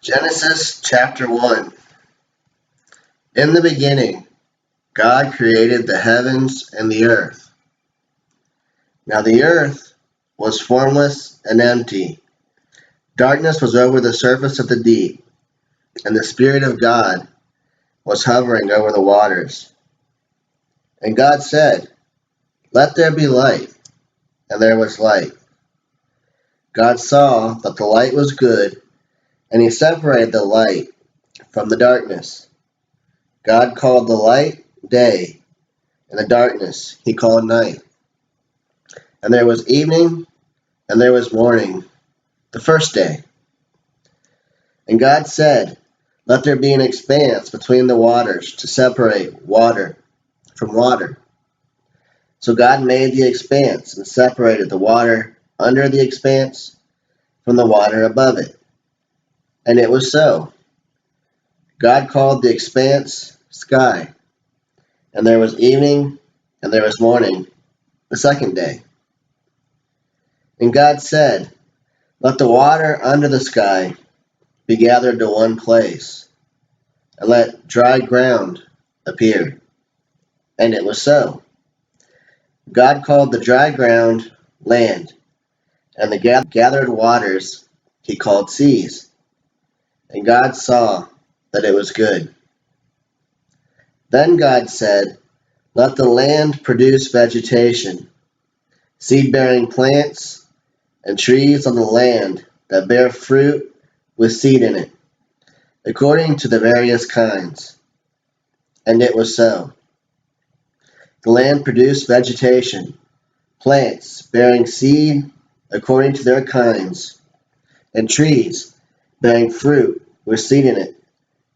Genesis chapter 1. In the beginning, God created the heavens and the earth. Now the earth was formless and empty. Darkness was over the surface of the deep, and the Spirit of God was hovering over the waters. And God said, "Let there be light," and there was light. God saw that the light was good, and he separated the light from the darkness. God called the light day, and the darkness he called night. And there was evening, and there was morning, the first day. And God said, "Let there be an expanse between the waters to separate water from water." So God made the expanse and separated the water under the expanse from the water above it. And it was so. God called the expanse sky. And there was evening, and there was morning, the second day. And God said, "Let the water under the sky be gathered to one place, and let dry ground appear." And it was so. God called the dry ground land, and the gathered waters he called seas. And God saw that it was good. Then God said, "Let the land produce vegetation, seed-bearing plants, and trees on the land that bear fruit with seed in it, according to the various kinds." And it was so. The land produced vegetation, plants bearing seed according to their kinds, and trees bearing fruit with seed in it,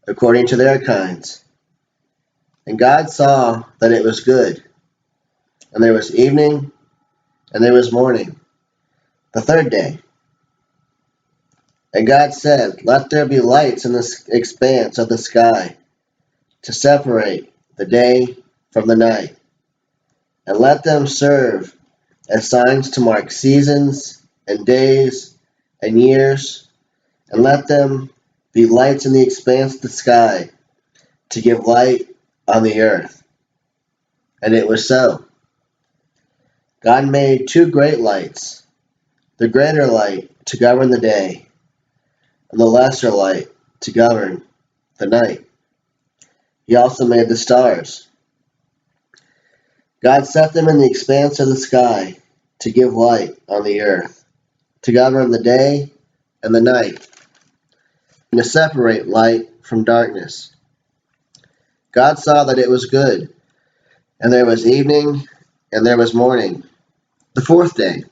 according to their kinds. And God saw that it was good. And there was evening, and there was morning, the third day. And God said, "Let there be lights in the expanse of the sky to separate the day from the night, and let them serve as signs to mark seasons and days and years, and let them be lights in the expanse of the sky to give light on the earth." And it was so. God made two great lights, the greater light to govern the day, and the lesser light to govern the night. He also made the stars. God set them in the expanse of the sky to give light on the earth, to govern the day and the night, and to separate light from darkness. God saw that it was good, and there was evening, and there was morning, the fourth day.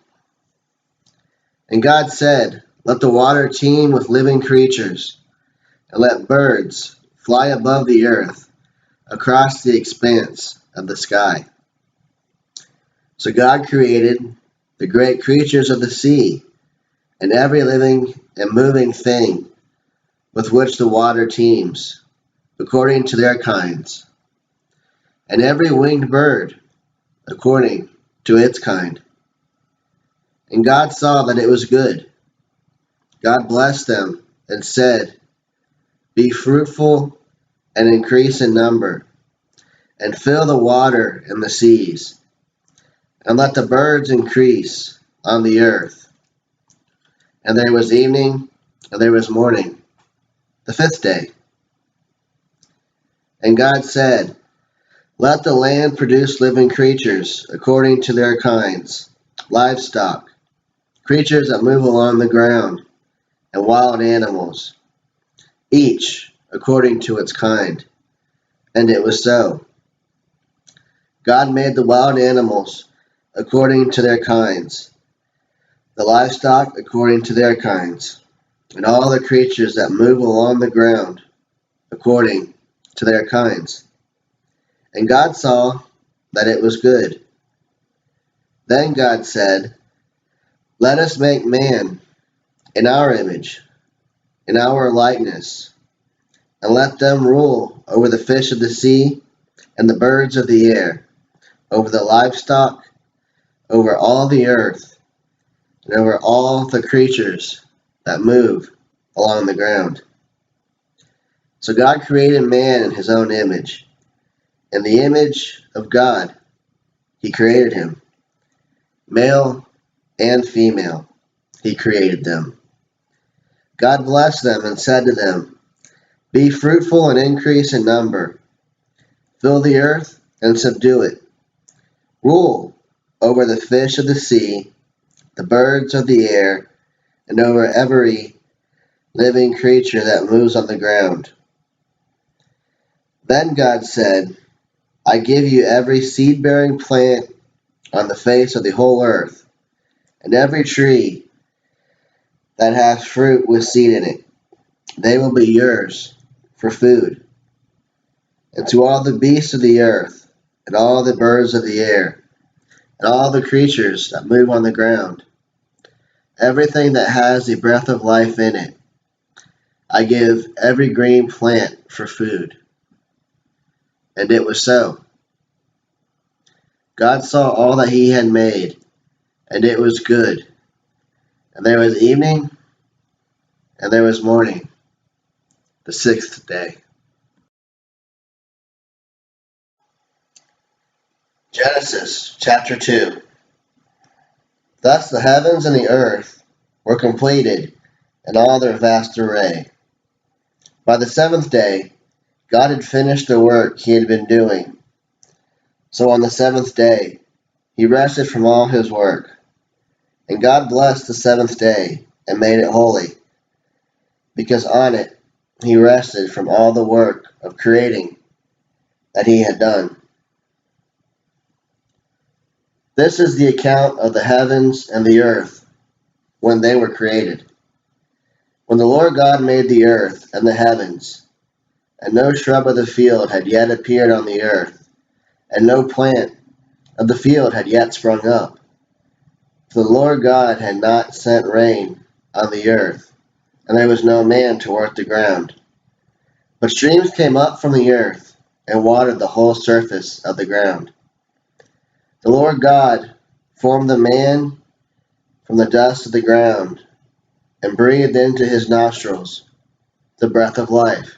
And God said, "Let the water teem with living creatures, and let birds fly above the earth across the expanse of the sky." So God created the great creatures of the sea, and every living and moving thing with which the water teems, according to their kinds, and every winged bird according to its kind. And God saw that it was good. God blessed them and said, "Be fruitful and increase in number, and fill the water and the seas, and let the birds increase on the earth." And there was evening, and there was morning, the fifth day. And God said, "Let the land produce living creatures according to their kinds, livestock, creatures that move along the ground, and wild animals, each according to its kind." And it was so. God made the wild animals according to their kinds, the livestock according to their kinds, and all the creatures that move along the ground according to their kinds. And God saw that it was good. Then God said, "Let us make man in our image, in our likeness, and let them rule over the fish of the sea and the birds of the air, over the livestock, over all the earth, and over all the creatures that move along the ground." So God created man in his own image. In the image of God, he created him. Male and female, he created them. God blessed them and said to them, "Be fruitful and increase in number. Fill the earth and subdue it. Rule over the fish of the sea, the birds of the air, and over every living creature that moves on the ground." Then God said, "I give you every seed-bearing plant on the face of the whole earth, and every tree that has fruit with seed in it. They will be yours for food. And to all the beasts of the earth, and all the birds of the air, and all the creatures that move on the ground, everything that has the breath of life in it, I give every green plant for food." And it was so. God saw all that he had made, and it was good. And there was evening, and there was morning, the sixth day. Genesis chapter 2. Thus the heavens and the earth were completed in all their vast array. By the seventh day, God had finished the work he had been doing. So on the seventh day, he rested from all his work. And God blessed the seventh day and made it holy, because on it he rested from all the work of creating that he had done. This is the account of the heavens and the earth when they were created. When the Lord God made the earth and the heavens, and no shrub of the field had yet appeared on the earth, and no plant of the field had yet sprung up. For the Lord God had not sent rain on the earth, and there was no man to work the ground. But streams came up from the earth, and watered the whole surface of the ground. The Lord God formed the man from the dust of the ground, and breathed into his nostrils the breath of life,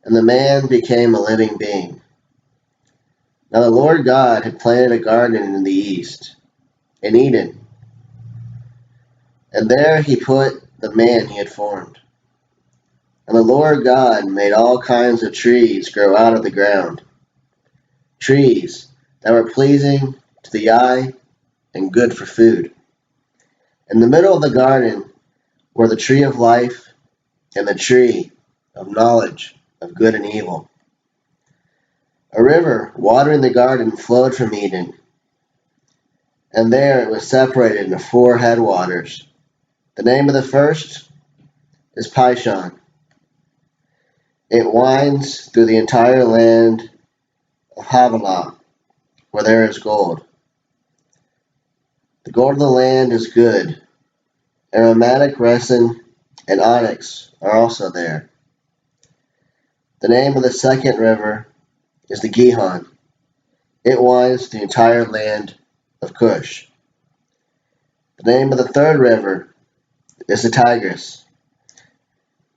and the man became a living being. Now the Lord God had planted a garden in the east, in Eden, and there he put the man he had formed. And the Lord God made all kinds of trees grow out of the ground, trees that were pleasing to the eye and good for food. In the middle of the garden were the tree of life and the tree of knowledge of good and evil. A river watering the garden flowed from Eden, and there it was separated into four headwaters. The name of the first is Pishon. It winds through the entire land of Havilah, where there is gold. The gold of the land is good. Aromatic resin and onyx are also there. The name of the second river is the Gihon. It winds the entire land of Cush. The name of the third river is the Tigris.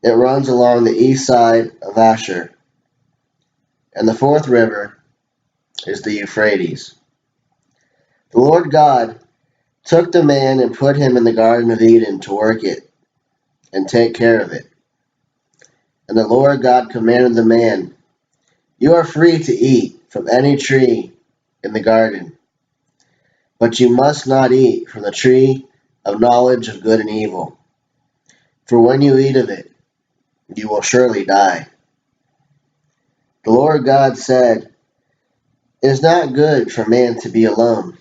It runs along the east side of Asher. And the fourth river is the Euphrates. The Lord God took the man and put him in the Garden of Eden to work it and take care of it. And the Lord God commanded the man, "You are free to eat from any tree in the garden, but you must not eat from the tree of knowledge of good and evil. For when you eat of it, you will surely die." The Lord God said, "It is not good for man to be alone.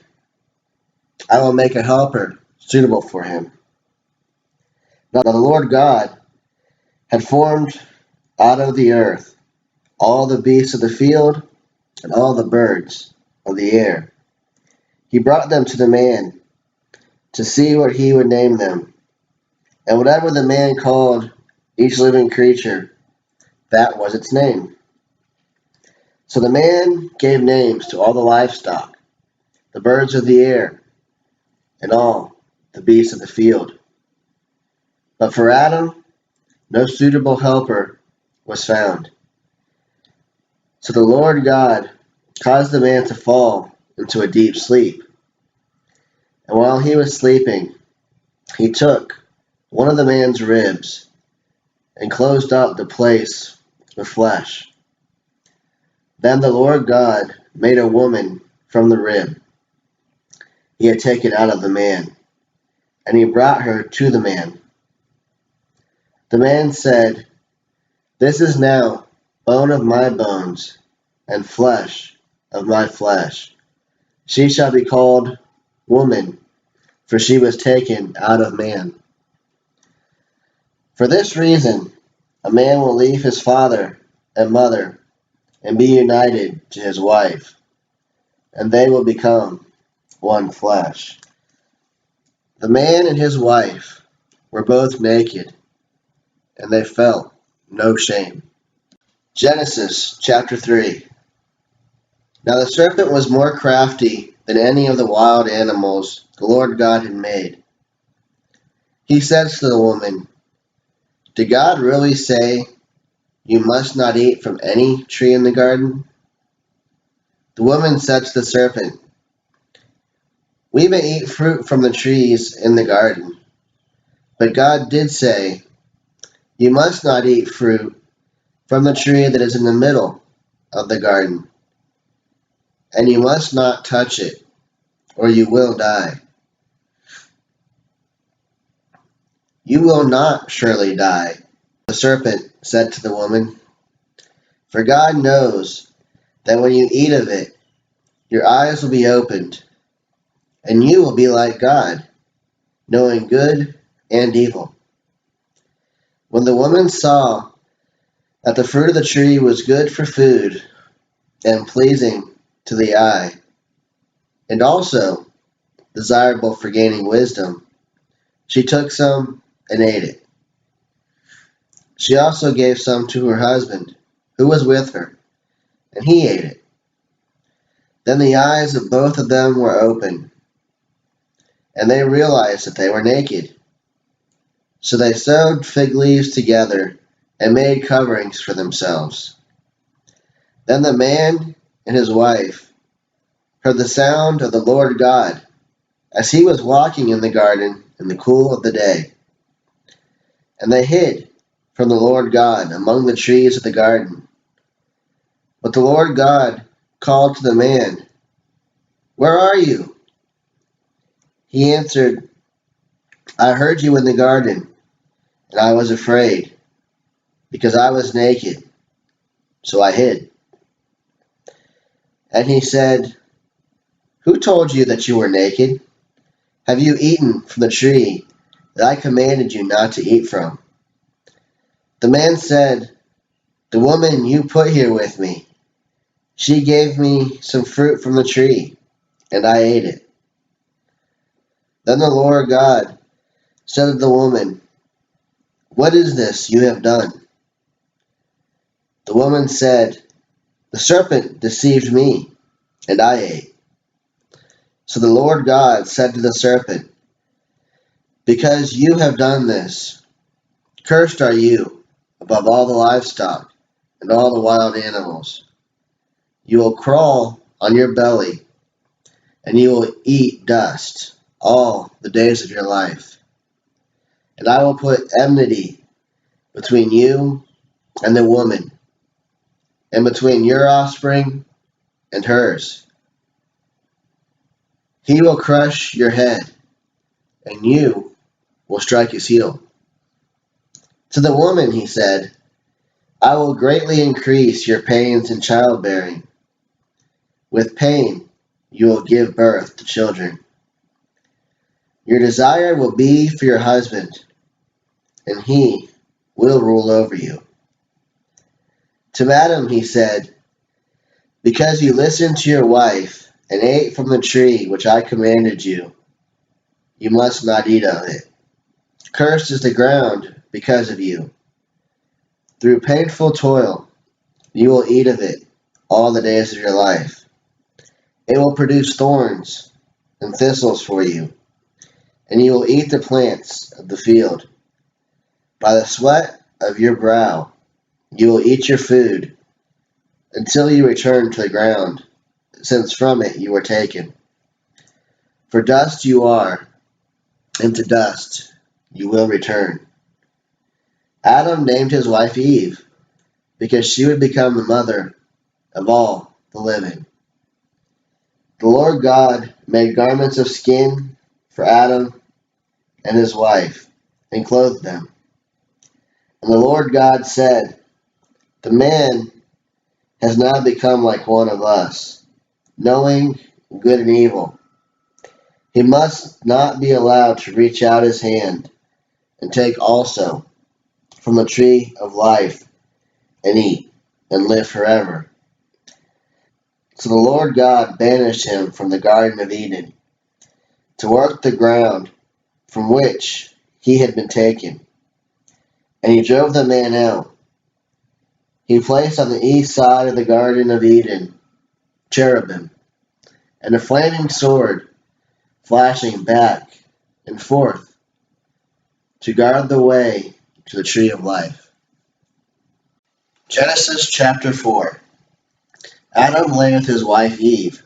I will make a helper suitable for him." Now the Lord God had formed out of the earth all the beasts of the field and all the birds of the air. He brought them to the man to see what he would name them. And whatever the man called each living creature, that was its name. So the man gave names to all the livestock, the birds of the air, and all the beasts of the field. But for Adam, no suitable helper was found. So the Lord God caused the man to fall into a deep sleep. And while he was sleeping, he took one of the man's ribs and closed up the place with flesh. Then the Lord God made a woman from the rib he had taken out of the man, and he brought her to the man. The man said, "This is now bone of my bones and flesh of my flesh. She shall be called woman, for she was taken out of man. For this reason, a man will leave his father and mother and be united to his wife, and they will become one flesh." The man and his wife were both naked, and they felt no shame. Genesis chapter 3. Now the serpent was more crafty than any of the wild animals the Lord God had made. He says to the woman, "Did God really say you must not eat from any tree in the garden?" The woman said to the serpent, "We may eat fruit from the trees in the garden, but God did say, you must not eat fruit from the tree that is in the middle of the garden, and you must not touch it, or you will die. You will not surely die." The serpent said to the woman, "For God knows that when you eat of it, your eyes will be opened, and you will be like God, knowing good and evil." When the woman saw that the fruit of the tree was good for food and pleasing to the eye, and also desirable for gaining wisdom, she took some and ate it. She also gave some to her husband, who was with her, and he ate it. Then the eyes of both of them were opened, and they realized that they were naked. So they sewed fig leaves together and made coverings for themselves. Then the man and his wife heard the sound of the Lord God as he was walking in the garden in the cool of the day. And they hid from the Lord God among the trees of the garden. But the Lord God called to the man, "Where are you?" He answered, "I heard you in the garden, and I was afraid, because I was naked, so I hid." And he said, "Who told you that you were naked? Have you eaten from the tree that I commanded you not to eat from?" The man said, "The woman you put here with me, she gave me some fruit from the tree, and I ate it." Then the Lord God said to the woman, "What is this you have done?" The woman said, "The serpent deceived me, and I ate." So the Lord God said to the serpent, "Because you have done this, cursed are you above all the livestock and all the wild animals. You will crawl on your belly, and you will eat dust all the days of your life. And I will put enmity between you and the woman, and between your offspring and hers. He will crush your head, and you will strike his heel." To the woman he said, "I will greatly increase your pains in childbearing. With pain you will give birth to children. Your desire will be for your husband, and he will rule over you." To Adam he said, "Because you listened to your wife and ate from the tree which I commanded you, you must not eat of it. Cursed is the ground because of you. Through painful toil you will eat of it all the days of your life. It will produce thorns and thistles for you, and you will eat the plants of the field. By the sweat of your brow You will eat your food until you return to the ground, since from it you were taken. For dust you are, and to dust you will return." Adam named his wife Eve, because she would become the mother of all the living. The Lord God made garments of skin for Adam and his wife, and clothed them. And the Lord God said, "The man has now become like one of us, knowing good and evil. He must not be allowed to reach out his hand and take also from the tree of life and eat and live forever." So the Lord God banished him from the Garden of Eden to work the ground from which he had been taken, and he drove the man out. He placed on the east side of the Garden of Eden cherubim and a flaming sword flashing back and forth to guard the way to the tree of life. Genesis chapter 4. Adam lay with his wife Eve,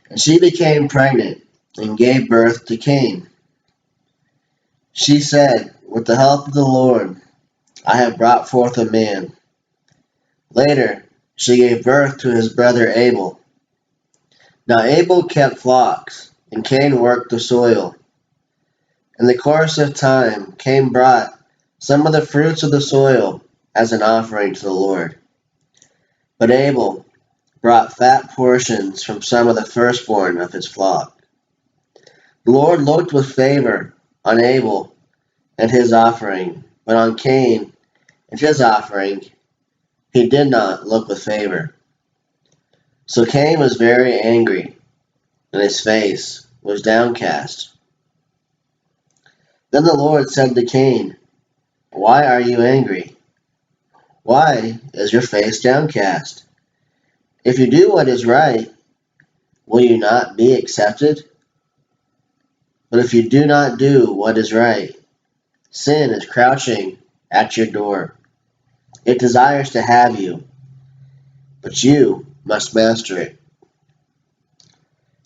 and she became pregnant and gave birth to Cain. She said, "With the help of the Lord, I have brought forth a man." Later, she gave birth to his brother Abel. Now Abel kept flocks, and Cain worked the soil. In the course of time, Cain brought some of the fruits of the soil as an offering to the Lord. But Abel brought fat portions from some of the firstborn of his flock. The Lord looked with favor on Abel and his offering, but on Cain and his offering he did not look with favor. So Cain was very angry, and his face was downcast. Then the Lord said to Cain, "Why are you angry? Why is your face downcast? If you do what is right, will you not be accepted? But if you do not do what is right, sin is crouching at your door. It desires to have you, but you must master it."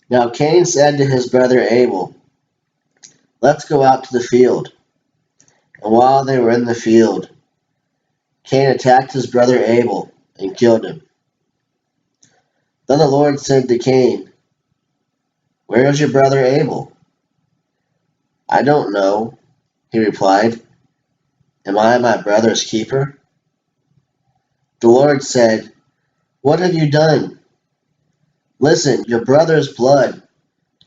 Now Cain said to his brother Abel, "Let's go out to the field." And while they were in the field, Cain attacked his brother Abel and killed him. Then the Lord said to Cain, "Where is your brother Abel?" "I don't know," he replied. "Am I my brother's keeper?" The Lord said, "What have you done? Listen, your brother's blood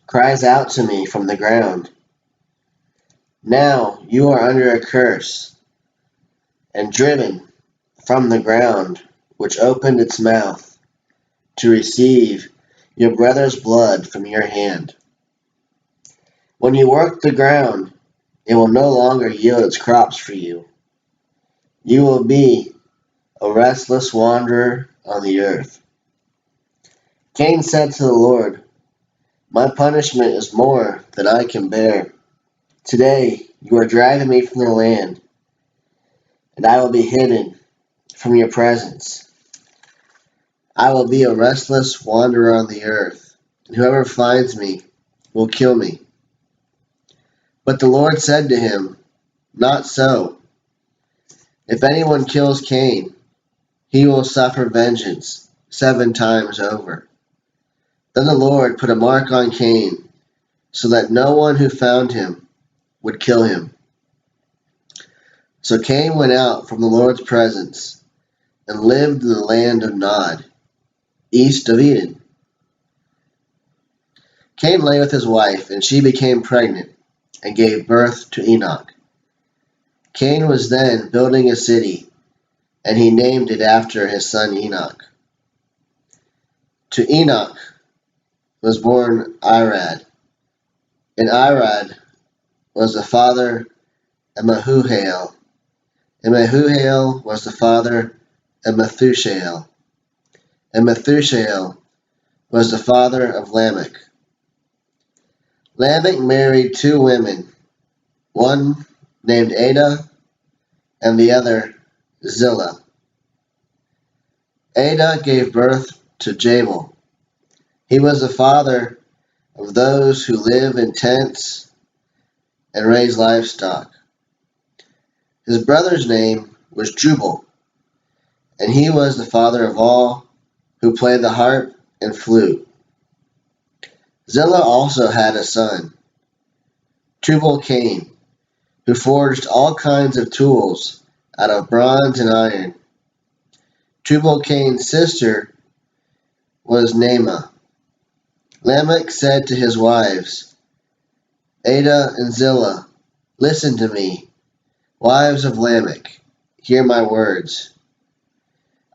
cries out to me from the ground. Now you are under a curse and driven from the ground, which opened its mouth to receive your brother's blood from your hand. When you work the ground, it will no longer yield its crops for you. You will be a restless wanderer on the earth." Cain said to the Lord, "My punishment is more than I can bear. Today you are driving me from the land, and I will be hidden from your presence. I will be a restless wanderer on the earth, and whoever finds me will kill me." But the Lord said to him, "Not so. If anyone kills Cain, he will suffer vengeance 7 times over." Then the Lord put a mark on Cain, so that no one who found him would kill him. So Cain went out from the Lord's presence and lived in the land of Nod, east of Eden. Cain lay with his wife, and she became pregnant and gave birth to Enoch. Cain was then building a city, and he named it after his son Enoch. To Enoch was born Irad, and Irad was the father of Mehujael, and Mehujael was the father of Methushael, and Methushael was the father of Lamech. Lamech married 2 women, one named Ada and the other Zillah. Ada gave birth to Jabal. He was the father of those who live in tents and raise livestock. His brother's name was Jubal, and he was the father of all who play the harp and flute. Zillah also had a son, Tubal-Cain, who forged all kinds of tools out of bronze and iron. Tubal-Cain's sister was Naamah. Lamech said to his wives, Ada and Zillah, listen to me, wives of Lamech, hear my words.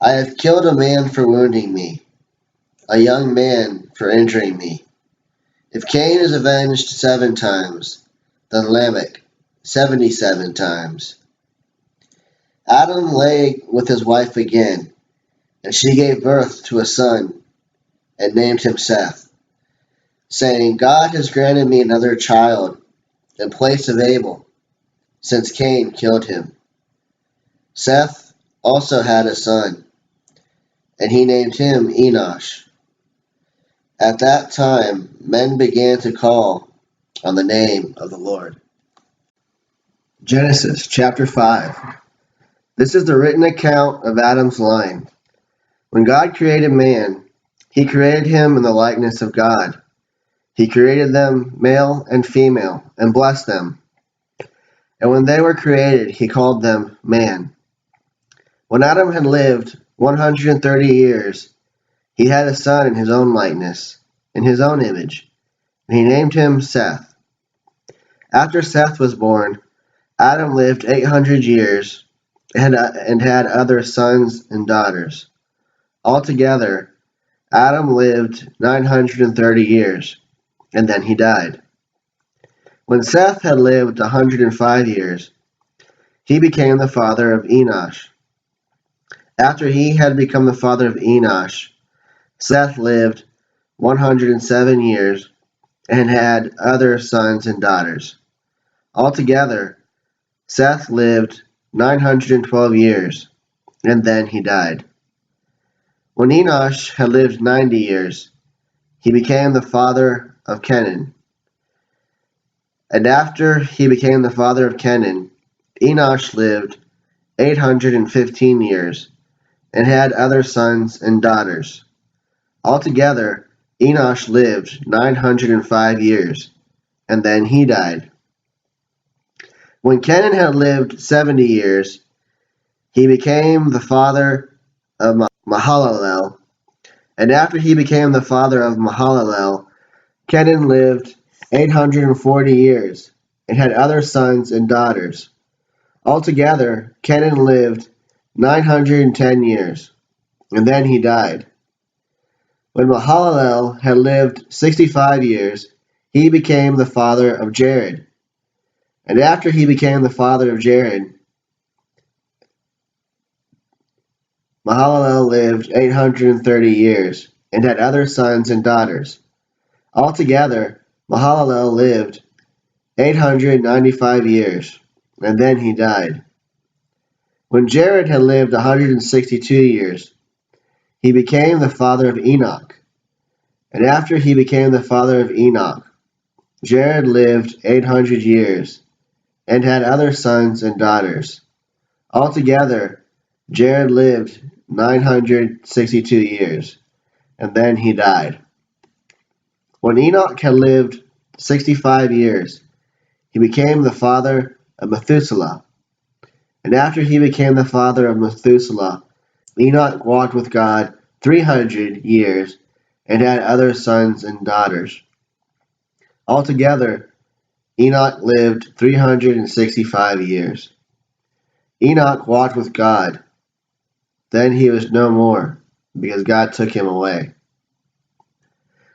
I have killed a man for wounding me, a young man for injuring me. If Cain is avenged 7 times, then Lamech 77 times. Adam lay with his wife again, and she gave birth to a son and named him Seth, saying, God has granted me another child in place of Abel, since Cain killed him. Seth also had a son, and he named him Enosh. At that time, men began to call on the name of the Lord. Genesis chapter 5. This is the written account of Adam's line. When God created man, he created him in the likeness of God. He created them male and female, and blessed them. And when they were created, he called them man. When Adam had lived 130 years, he had a son in his own likeness, in his own image, and he named him Seth. After Seth was born, Adam lived 800 years and had other sons and daughters. Altogether, Adam lived 930 years, and then he died. When Seth had lived 105 years, he became the father of Enosh. After he had become the father of Enosh, Seth lived 107 years and had other sons and daughters. Altogether, Seth lived 912 years, and then he died. When Enosh had lived 90 years, he became the father of Kenan. And after he became the father of Kenan, Enosh lived 815 years and had other sons and daughters. Altogether, Enosh lived 905 years, and then he died. When Kenan had lived 70 years, he became the father of Mahalalel. And after he became the father of Mahalalel, Kenan lived 840 years and had other sons and daughters. Altogether, Kenan lived 910 years, and then he died. When Mahalalel had lived 65 years, he became the father of Jared. And after he became the father of Jared, Mahalalel lived 830 years and had other sons and daughters. Altogether, Mahalalel lived 895 years, and then he died. When Jared had lived 162 years, he became the father of Enoch. And after he became the father of Enoch, Jared lived 800 years and had other sons and daughters. Altogether, Jared lived 962 years, and then he died. When Enoch had lived 65 years, he became the father of Methuselah. And after he became the father of Methuselah, Enoch walked with God 300 years and had other sons and daughters. Altogether, Enoch lived 365 years. Enoch walked with God. Then he was no more, because God took him away.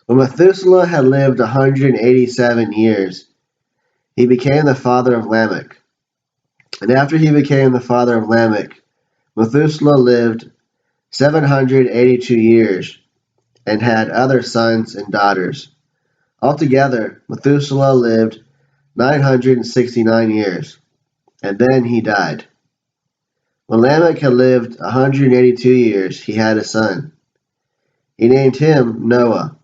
When Methuselah had lived 187 years, he became the father of Lamech. And after he became the father of Lamech, Methuselah lived 782 years and had other sons and daughters. Altogether, Methuselah lived 969 years, and then he died. When Lamech had lived 182 years, he had a son. He named him Noah,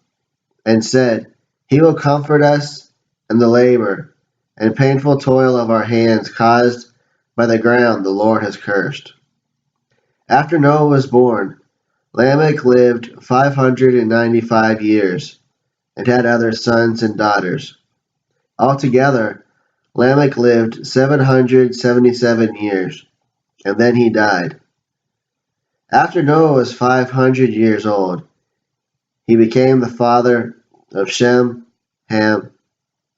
and said, "He will comfort us in the labor and painful toil of our hands caused by the ground the Lord has cursed." After Noah was born, Lamech lived 595 years and had other sons and daughters. Altogether, Lamech lived 777 years, and then he died. After Noah was 500 years old, he became the father of Shem, Ham,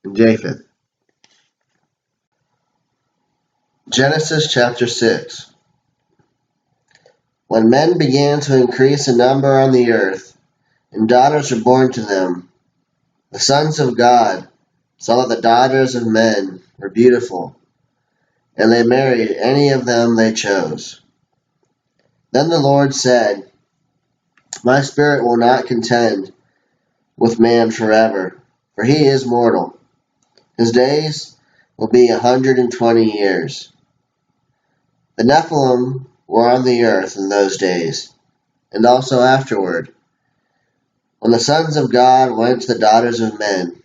and Japheth. Genesis chapter 6. When men began to increase in number on the earth, and daughters were born to them, the sons of God saw that the daughters of men were beautiful, and they married any of them they chose. Then the Lord said, "My spirit will not contend with man forever, for he is mortal. His days will be 120 years. The Nephilim were on the earth in those days, and also afterward, when the sons of God went to the daughters of men,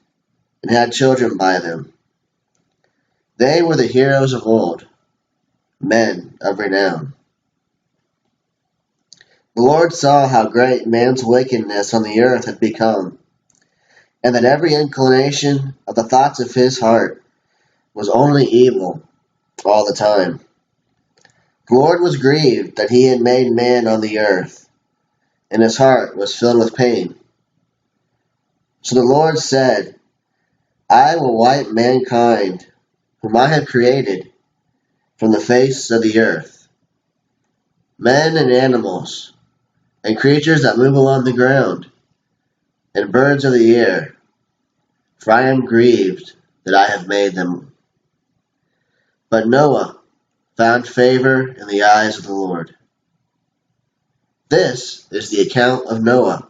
and had children by them. They were the heroes of old, men of renown. The Lord saw how great man's wickedness on the earth had become, and that every inclination of the thoughts of his heart was only evil all the time. The Lord was grieved that he had made man on the earth, and his heart was filled with pain. So the Lord said, "I will wipe mankind, whom I have created, from the face of the earth, men and animals, and creatures that move along the ground, and birds of the air, for I am grieved that I have made them." But Noah found favor in the eyes of the Lord. This is the account of Noah.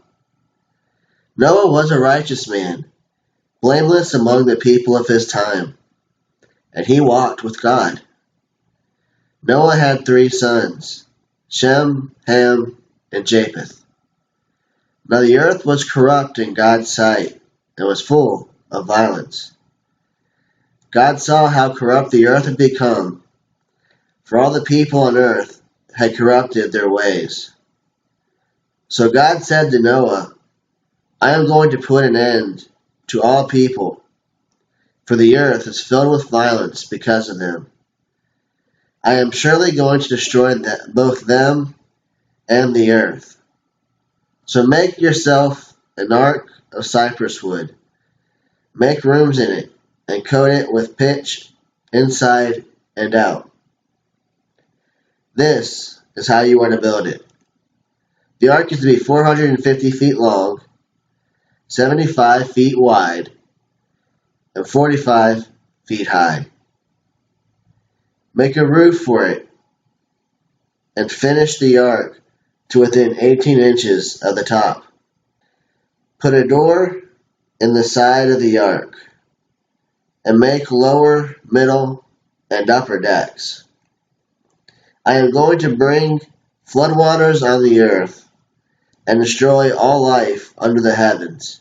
Noah was a righteous man, blameless among the people of his time, and he walked with God. Noah had 3 sons, Shem, Ham, and Japheth. Now the earth was corrupt in God's sight, and was full of violence. God saw how corrupt the earth had become, for all the people on earth had corrupted their ways. So God said to Noah, "I am going to put an end to all people, for the earth is filled with violence because of them. I am surely going to destroy both them and the earth. So make yourself an ark of cypress wood. Make rooms in it, and coat it with pitch inside and out. This is how you are to build it. The ark is to be 450 feet long, 75 feet wide, and 45 feet high. Make a roof for it, and finish the ark to within 18 inches of the top. Put a door in the side of the ark, and make lower, middle, and upper decks. I am going to bring floodwaters on the earth, and destroy all life under the heavens.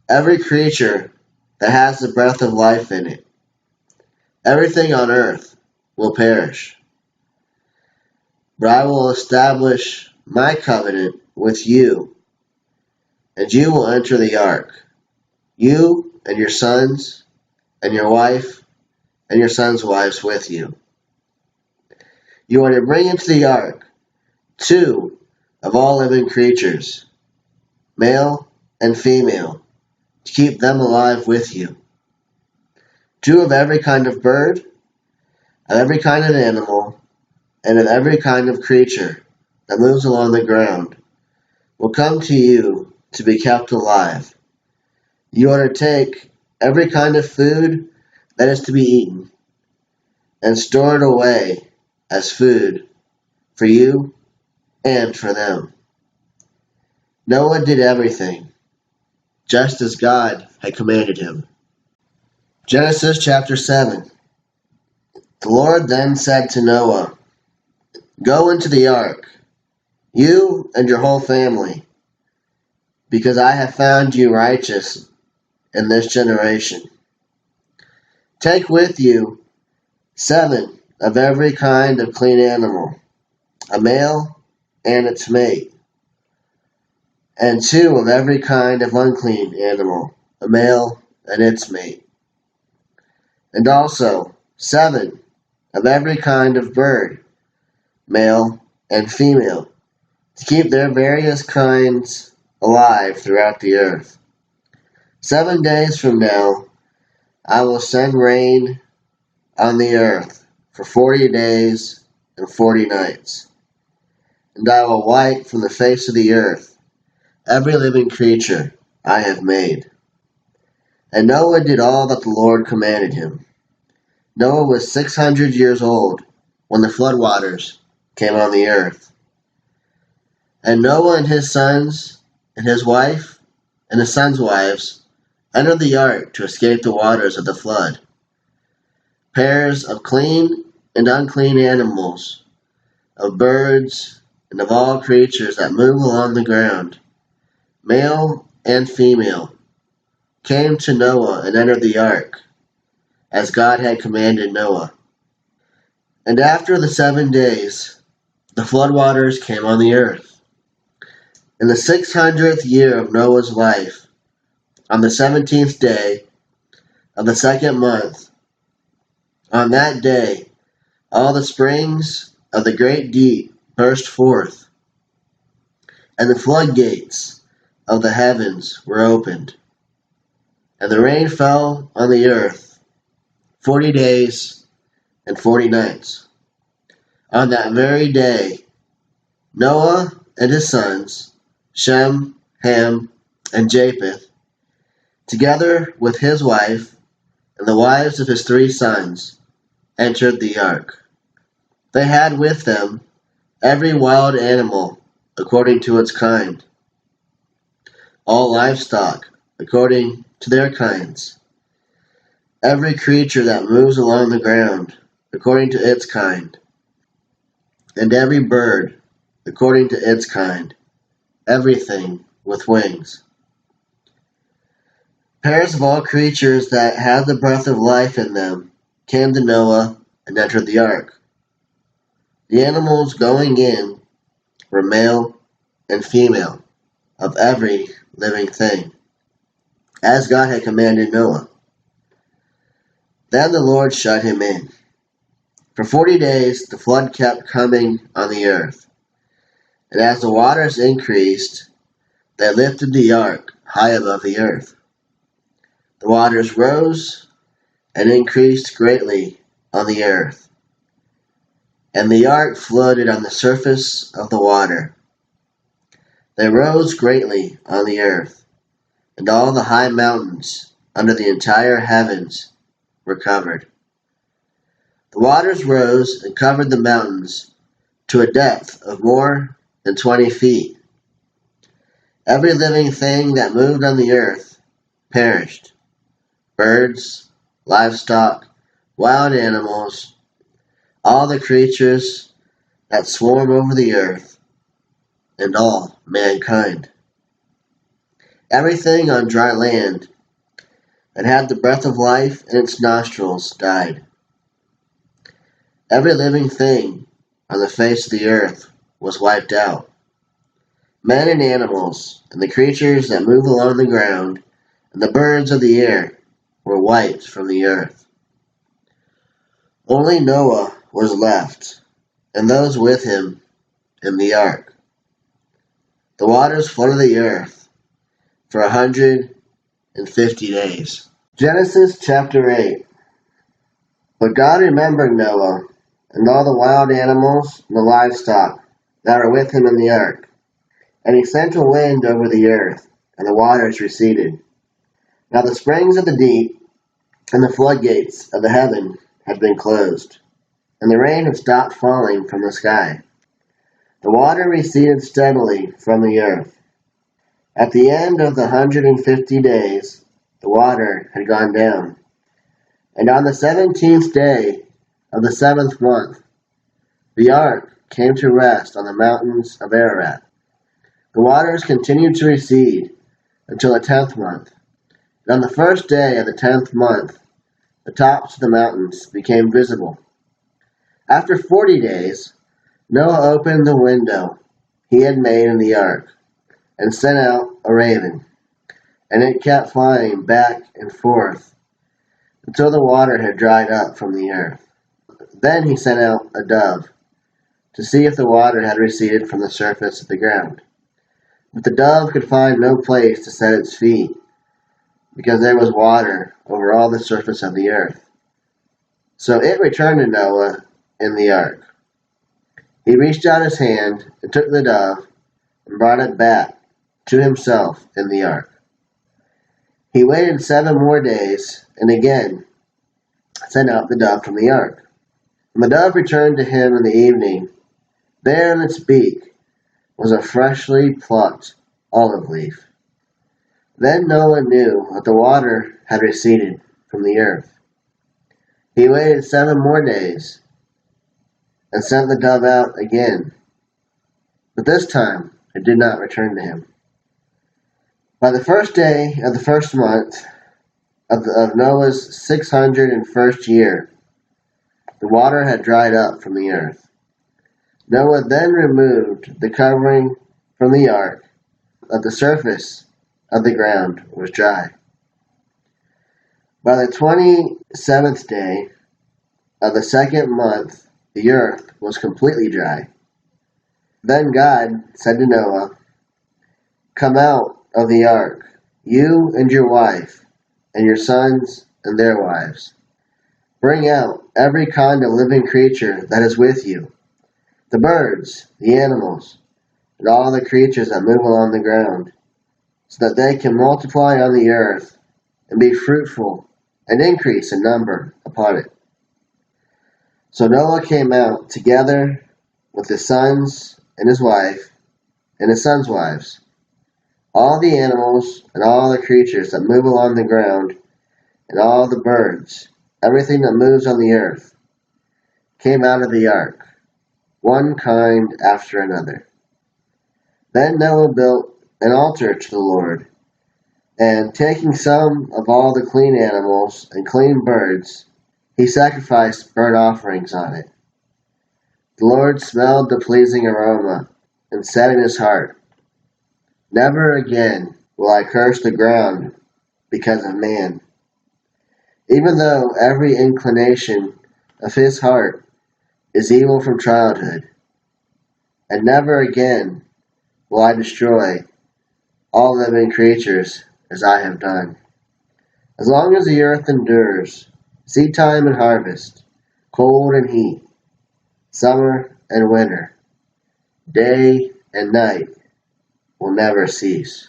Every creature that has the breath of life in it. Everything on earth will perish. But I will establish my covenant with you, and you will enter the ark, you and your sons, and your wife, and your sons' wives with you. You are to bring into the ark 2 of all living creatures, male and female, to keep them alive with you. 2 of every kind of bird, of every kind of animal, and of every kind of creature that moves along the ground will come to you to be kept alive. You are to take every kind of food that is to be eaten, and store it away as food for you and for them. Noah did everything, just as God had commanded him. Genesis chapter 7. The Lord then said to Noah, Go into the ark, you and your whole family, because I have found you righteous in this generation. Take with you 7 of every kind of clean animal, a male and its mate, and 2 of every kind of unclean animal, a male and its mate, and also 7 of every kind of bird, male and female, to keep their various kinds alive throughout the earth. 7 days from now, I will send rain on the earth for 40 days and 40 nights, and I will wipe from the face of the earth every living creature I have made. And Noah did all that the Lord commanded him. Noah was 600 years old when the floodwaters came on the earth. And Noah and his sons and his wife and his sons' wives entered the ark to escape the waters of the flood. Pairs of clean and unclean animals, of birds, and of all creatures that move along the ground, male and female, came to Noah and entered the ark, as God had commanded Noah. And after the 7 days, the floodwaters came on the earth. In the 600th year of Noah's life, on the 17th day of the 2nd month, on that day, all the springs of the great deep burst forth, and the floodgates of the heavens were opened, and the rain fell on the earth 40 days and 40 nights. On that very day, Noah and his sons, Shem, Ham, and Japheth, together with his wife and the wives of his 3 sons, entered the ark. They had with them every wild animal according to its kind, all livestock according to their kinds, every creature that moves along the ground according to its kind, and every bird according to its kind, everything with wings. Pairs of all creatures that had the breath of life in them came to Noah and entered the ark. The animals going in were male and female, of every living thing, as God had commanded Noah. Then the Lord shut him in. For 40 days the flood kept coming on the earth, and as the waters increased, they lifted the ark high above the earth. The waters rose and increased greatly on the earth, and the ark floated on the surface of the water. They rose greatly on the earth, and all the high mountains under the entire heavens were covered. The waters rose and covered the mountains to a depth of more than 20 feet. Every living thing that moved on the earth perished. Birds, livestock, wild animals, all the creatures that swarm over the earth, and all mankind. Everything on dry land that had the breath of life in its nostrils died. Every living thing on the face of the earth was wiped out. Men and animals, and the creatures that move along the ground, and the birds of the air were wiped from the earth. Only Noah was left, and those with him in the ark. The waters flooded the earth for 150 days. Genesis chapter 8. But God remembered Noah and all the wild animals and the livestock that were with him in the ark. And he sent a wind over the earth, and the waters receded. Now the springs of the deep and the floodgates of the heaven had been closed, and the rain had stopped falling from the sky. The water receded steadily from the earth. At the end of the 150 days, the water had gone down. And on the 17th day of the 7th month, the ark came to rest on the mountains of Ararat. The waters continued to recede until the 10th month. And on the first day of the 10th month, the tops of the mountains became visible. After 40 days, Noah opened the window he had made in the ark and sent out a raven, and it kept flying back and forth until the water had dried up from the earth. Then he sent out a dove to see if the water had receded from the surface of the ground. But the dove could find no place to set its feet, because there was water over all the surface of the earth. So it returned to Noah in the ark. He reached out his hand and took the dove and brought it back to himself in the ark. He waited 7 more days and again sent out the dove from the ark. When the dove returned to him in the evening, there in its beak was a freshly plucked olive leaf. Then Noah knew that the water had receded from the earth. He waited 7 more days and sent the dove out again, but this time it did not return to him. By the first day of the first month of Noah's 601st year, the water had dried up from the earth. Noah then removed the covering from the ark, that the surface of the ground was dry. By the 27th day of the 2nd month, the earth was completely dry. Then God said to Noah, "Come out of the ark, you and your wife, and your sons and their wives. Bring out every kind of living creature that is with you, the birds, the animals, and all the creatures that move along the ground, so that they can multiply on the earth and be fruitful and increase in number upon it." So Noah came out together with his sons and his wife and his sons' wives. All the animals and all the creatures that move along the ground and all the birds, everything that moves on the earth, came out of the ark, one kind after another. Then Noah built an altar to the Lord, and taking some of all the clean animals and clean birds, he sacrificed burnt offerings on it. The Lord smelled the pleasing aroma and said in his heart, "Never again will I curse the ground because of man." Even though every inclination of his heart is evil from childhood, and never again will I destroy all living creatures as I have done. As long as the earth endures, seed time and harvest, cold and heat, summer and winter, day and night will never cease.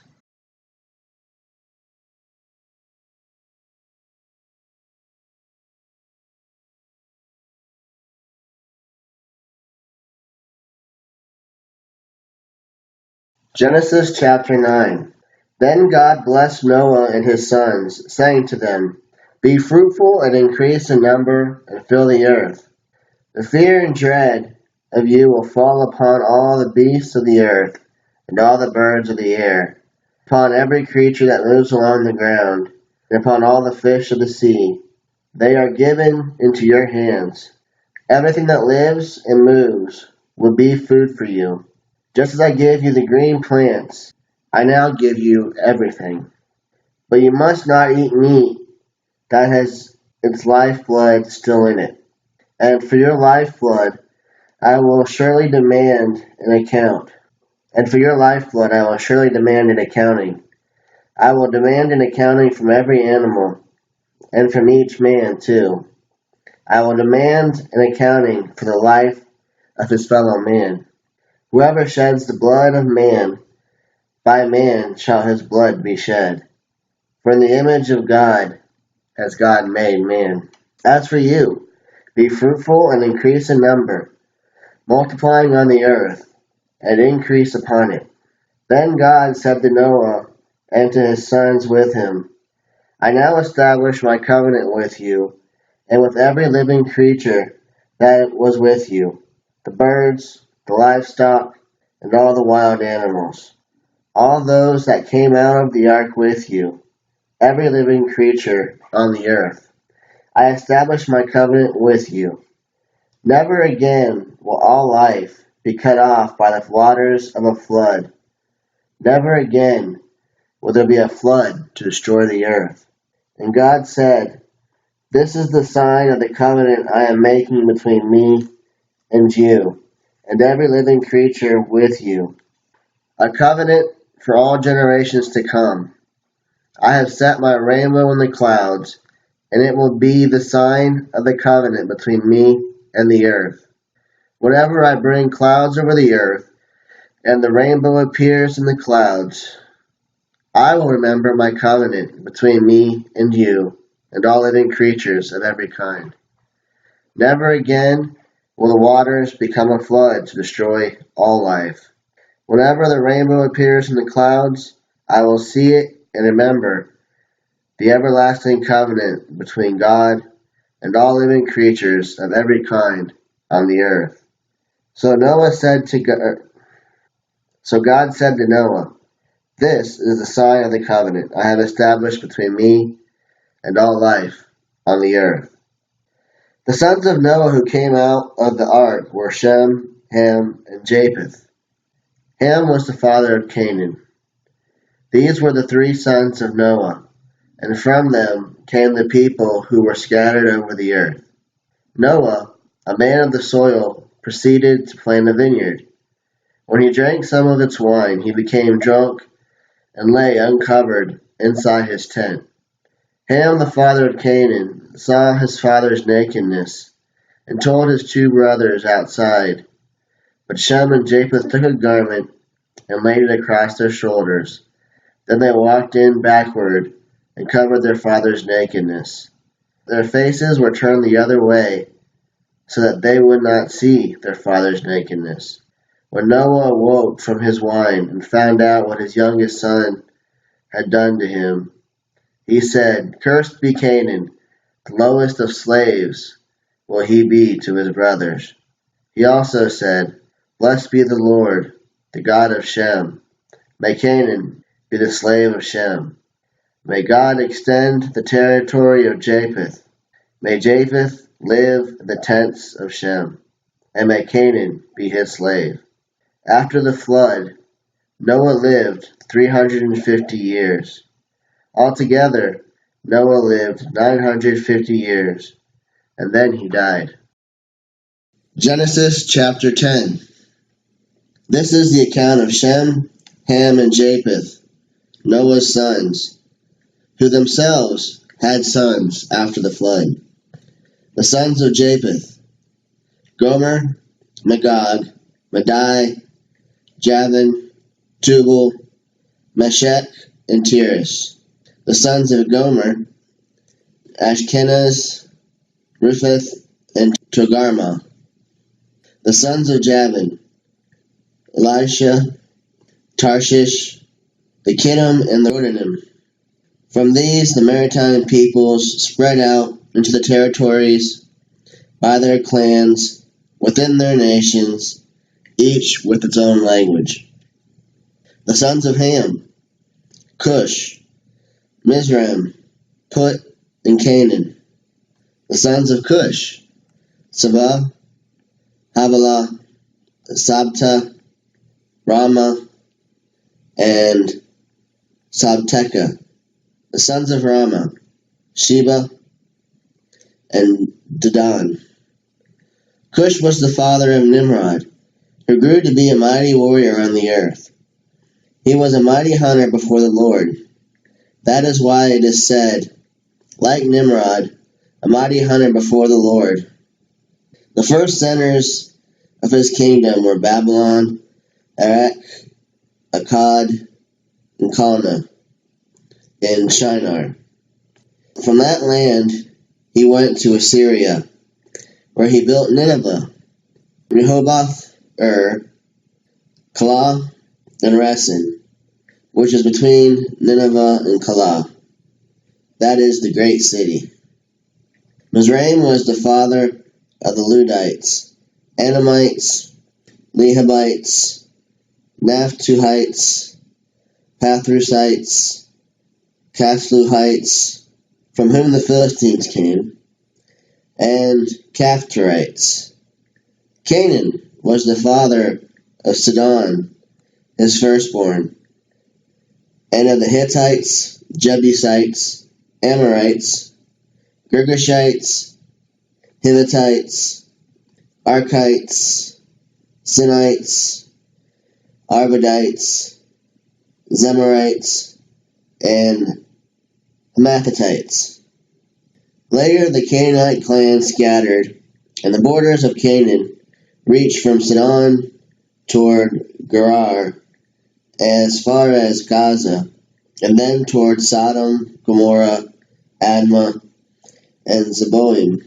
Genesis chapter 9. Then God blessed Noah and his sons, saying to them, "Be fruitful and increase in number and fill the earth. The fear and dread of you will fall upon all the beasts of the earth and all the birds of the air, upon every creature that moves along the ground, and upon all the fish of the sea. They are given into your hands. Everything that lives and moves will be food for you. Just as I gave you the green plants, I now give you everything. But you must not eat meat that has its lifeblood still in it. And for your lifeblood, I will surely demand an account. And for your lifeblood, I will surely demand an accounting. I will demand an accounting from every animal, and from each man too. I will demand an accounting for the life of his fellow man. Whoever sheds the blood of man, by man shall his blood be shed. For in the image of God has God made man. As for you, be fruitful and increase in number, multiplying on the earth, and increase upon it." Then God said to Noah and to his sons with him, "I now establish my covenant with you and with every living creature that was with you, the birds the livestock, and all the wild animals, all those that came out of the ark with you, every living creature on the earth. I establish my covenant with you. Never again will all life be cut off by the waters of a flood. Never again will there be a flood to destroy the earth. And God said, "This is the sign of the covenant I am making between me and you, and every living creature with you. A covenant for all generations to come. I have set my rainbow in the clouds, and it will be the sign of the covenant between me and the earth. Whenever I bring clouds over the earth, and the rainbow appears in the clouds, I will remember my covenant between me and you, and all living creatures of every kind. Never again will the waters become a flood to destroy all life. Whenever the rainbow appears in the clouds, I will see it and remember the everlasting covenant between God and all living creatures of every kind on the earth." So God said to Noah, "This is the sign of the covenant I have established between me and all life on the earth." The sons of Noah who came out of the ark were Shem, Ham, and Japheth. Ham was the father of Canaan. These were the three sons of Noah, and from them came the people who were scattered over the earth. Noah, a man of the soil, proceeded to plant a vineyard. When he drank some of its wine, he became drunk and lay uncovered inside his tent. Ham, the father of Canaan, saw his father's nakedness and told his two brothers outside. But Shem and Japheth took a garment and laid it across their shoulders. Then they walked in backward and covered their father's nakedness. Their faces were turned the other way so that they would not see their father's nakedness. When Noah awoke from his wine and found out what his youngest son had done to him, he said, "Cursed be Canaan, the lowest of slaves will he be to his brothers." He also said, "Blessed be the Lord, the God of Shem. May Canaan be the slave of Shem. May God extend the territory of Japheth. May Japheth live in the tents of Shem, and may Canaan be his slave." After the flood, Noah lived 350 years. Altogether, Noah lived 950 years, and then he died. Genesis chapter 10. This is the account of Shem, Ham, and Japheth, Noah's sons, who themselves had sons after the flood. The sons of Japheth: Gomer, Magog, Madai, Javan, Tubal, Meshech, and Tiras. The sons of Gomer: Ashkenaz, Riphath, and Togarmah. The sons of Javan: Elisha, Tarshish, the Kittim, and the Rodanim. From these the maritime peoples spread out into the territories by their clans within their nations, each with its own language. The sons of Ham: Cush, Mizraim, Put, and Canaan. The sons of Cush: Saba, Havilah, Sabta, Rama, and Sabteka. The sons of Rama: Sheba and Dedan. Cush was the father of Nimrod, who grew to be a mighty warrior on the earth. He was a mighty hunter before the Lord. That is why it is said, like Nimrod, a mighty hunter before the Lord. The first centers of his kingdom were Babylon, Erech, Akkad, and Calneh, and Shinar. From that land he went to Assyria, where he built Nineveh, Rehoboth, Calah, and Resen, which is between Nineveh and Calah. That is the great city. Mizraim was the father of the Ludites, Anamites, Lehabites, Naphtuhites, Pathrusites, Casluhites, from whom the Philistines came, and Caphtorites. Canaan was the father of Sidon, his firstborn, and of the Hittites, Jebusites, Amorites, Girgashites, Hivitites, Archites, Sinites, Arvadites, Zemarites, and Hamathatites. Later the Canaanite clans scattered, and the borders of Canaan reached from Sidon toward Gerar as far as Gaza, and then toward Sodom, Gomorrah, Admah, and Zeboim,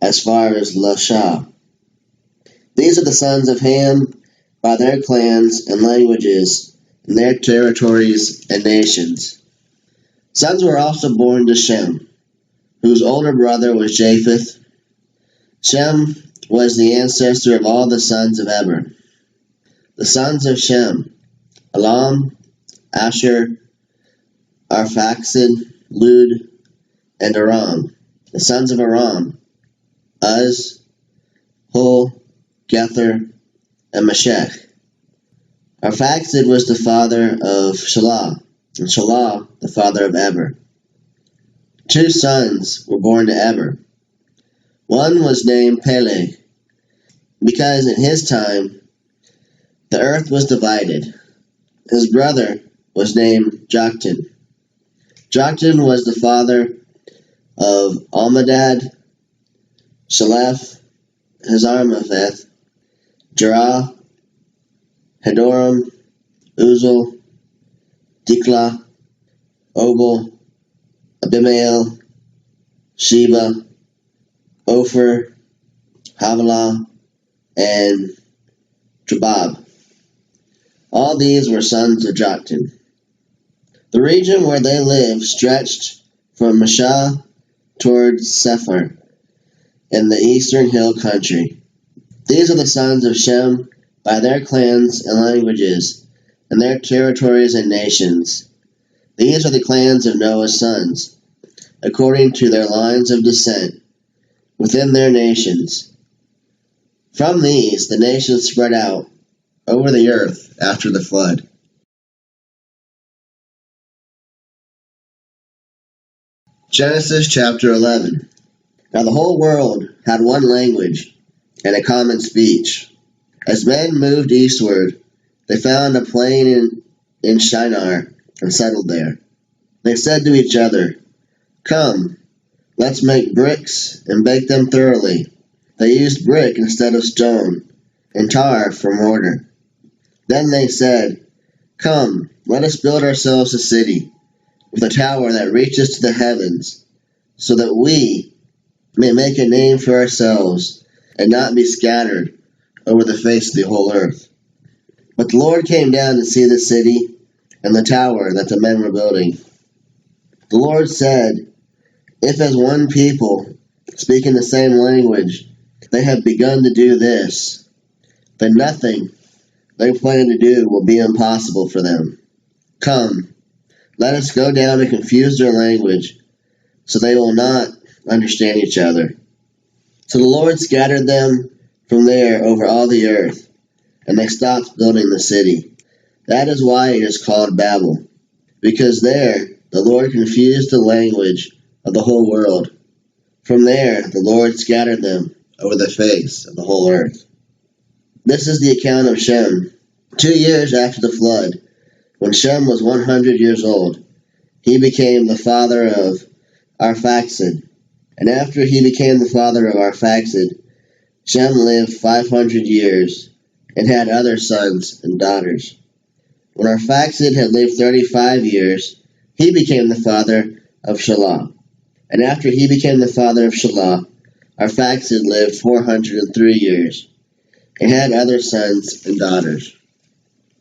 as far as Lasha. These are the sons of Ham by their clans and languages, and their territories and nations. Sons were also born to Shem, whose older brother was Japheth. Shem was the ancestor of all the sons of Eber. The sons of Shem: Elam, Asher, Arphaxad, Lud, and Aram. The sons of Aram: Uz, Hul, Gether, and Meshech. Arphaxad was the father of Shelah, and Shelah the father of Eber. 2 sons were born to Eber. One was named Peleg, because in his time the earth was divided. His brother was named Joktan. Joktan was the father of Almadad, Shalef, Hazarmaveth, Jerah, Hadoram, Uzal, Diklah, Obal, Abimael, Sheba, Ophir, Havilah, and Jobab. All these were sons of Joktan. The region where they lived stretched from Mashah towards Sephar in the eastern hill country. These are the sons of Shem by their clans and languages, and their territories and nations. These are the clans of Noah's sons, according to their lines of descent, within their nations. From these the nations spread out over the earth after the flood. Genesis chapter 11. Now the whole world had one language and a common speech. As men moved eastward, they found a plain in Shinar and settled there. They said to each other, "Come, let's make bricks and bake them thoroughly." They used brick instead of stone, and tar for mortar. Then they said, "Come, let us build ourselves a city, with a tower that reaches to the heavens, so that we may make a name for ourselves, and not be scattered over the face of the whole earth." But the Lord came down to see the city and the tower that the men were building. The Lord said, "If as one people, speaking the same language, they have begun to do this, then nothing they plan to do will be impossible for them. Come, let us go down and confuse their language, so they will not understand each other." So the Lord scattered them from there over all the earth, and they stopped building the city. That is why it is called Babel, because there the Lord confused the language of the whole world. From there the Lord scattered them over the face of the whole earth. This is the account of Shem. 2 years after the flood, when Shem was 100 years old, he became the father of Arphaxad. And after he became the father of Arphaxad, Shem lived 500 years and had other sons and daughters. When Arphaxad had lived 35 years, he became the father of Shelah. And after he became the father of Shelah, Arphaxad lived 403 years and had other sons and daughters.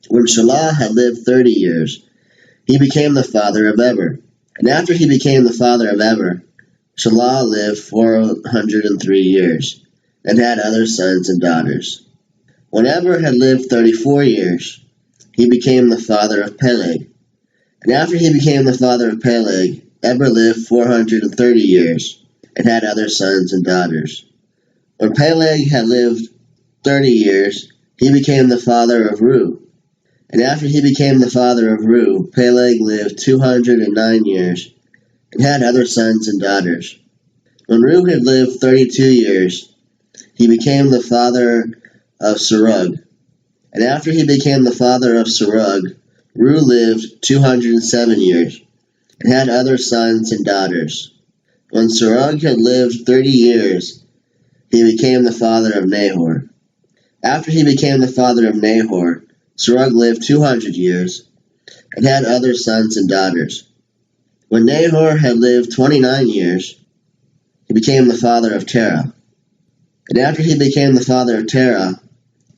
When Shelah had lived 30 years, he became the father of Eber. And after he became the father of Eber, Shelah lived 403 years and had other sons and daughters. When Eber had lived 34 years, he became the father of Peleg. And after he became the father of Peleg, Eber lived 430 years and had other sons and daughters. When Peleg had lived 30 years, he became the father of Reu. And after he became the father of Reu, Peleg lived 209 years and had other sons and daughters. When Reu had lived 32 years, he became the father of Serug. And after he became the father of Serug, Reu lived 207 years and had other sons and daughters. When Serug had lived 30 years, he became the father of Nahor. After he became the father of Nahor, Serug lived 200 years and had other sons and daughters. When Nahor had lived 29 years, he became the father of Terah. And after he became the father of Terah,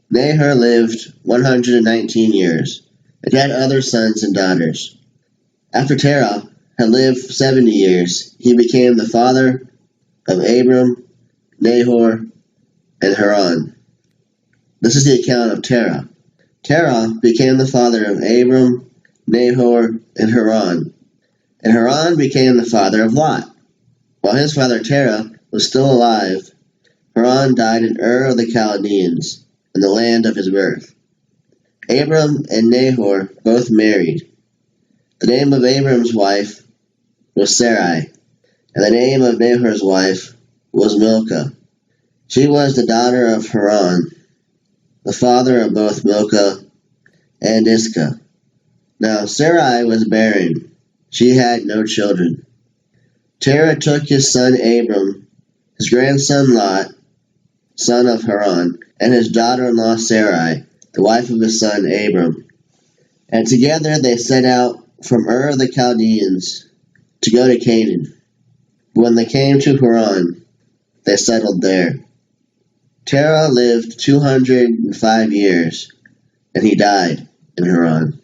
Nahor lived 119 years and had other sons and daughters. After Terah had lived 70 years, he became the father of Abram, Nahor, and Haran. This is the account of Terah. Terah became the father of Abram, Nahor, and Haran. And Haran became the father of Lot. While his father Terah was still alive, Haran died in Ur of the Chaldeans, in the land of his birth. Abram and Nahor both married. The name of Abram's wife was Sarai, and the name of Nahor's wife was Milcah. She was the daughter of Haran, the father of both Milcah and Iscah. Now Sarai was barren. She had no children. Terah took his son Abram, his grandson Lot, son of Haran, and his daughter-in-law Sarai, the wife of his son Abram. And together they set out from Ur of the Chaldeans to go to Canaan. But when they came to Haran, they settled there. Terah lived 205 years, and he died in Haran.